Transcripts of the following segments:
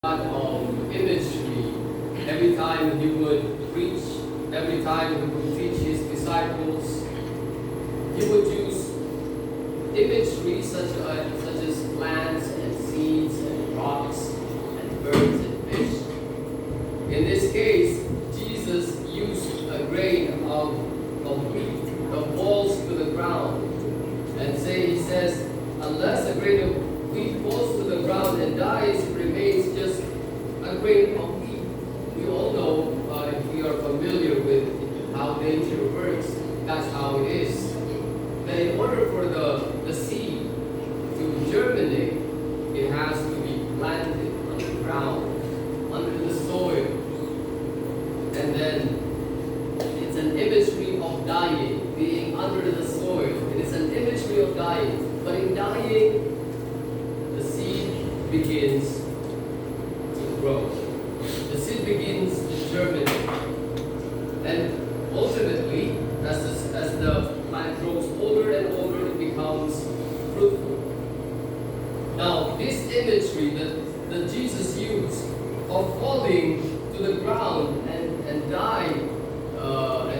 Imagery. Every time he would preach, every time he would teach his disciples, he would use imagery such as plants and seeds and rocks and birds and fish. In this case, Jesus used a grain of wheat that falls to the ground, and he says, unless a grain of wheat falls to the ground and dies, it remains just a grain of wheat. We all know, if we are familiar with how nature works, that's how it is. That in order for the seed to germinate, it has to be planted on the ground, under the soil. And then it's an imagery of dying, being under the soil. It is an imagery of dying. But in dying, the seed begins to grow. The seed begins to germinate. And ultimately, as the plant grows older and older, it becomes fruitful. Now, this imagery that Jesus used of falling to the ground and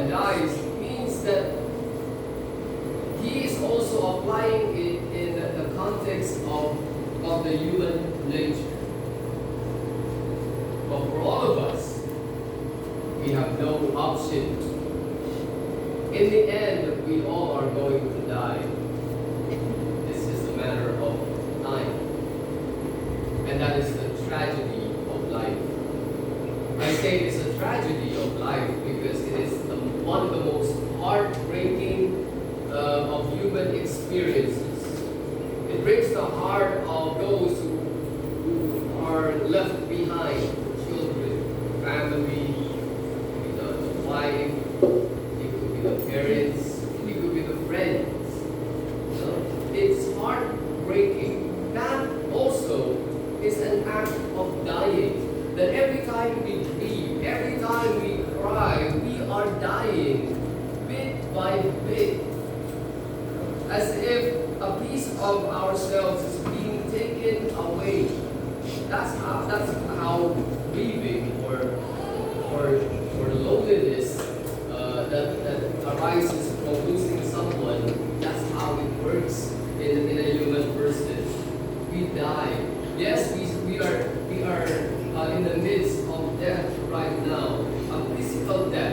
dies means that he is also applying it in the context of the human nature. But for all of us, we have no option. In the end, we all are going to die. This is a matter of time. And that is the tragedy of life. I say it's a tragedy of life because it is one of the most heartbreaking of human experiences. It breaks the heart of those who are left behind, children, family, the wife, it could be the parents, it could be the friends. It's heartbreaking. That also is an act of dying. That every time we grieve, every time we cry, we are dying bit by bit. As if a piece of ourselves is being taken away. That's how grieving or loneliness that arises from losing someone. That's how it works in a human person. We die. Yes, we are in the midst of death right now, a physical death.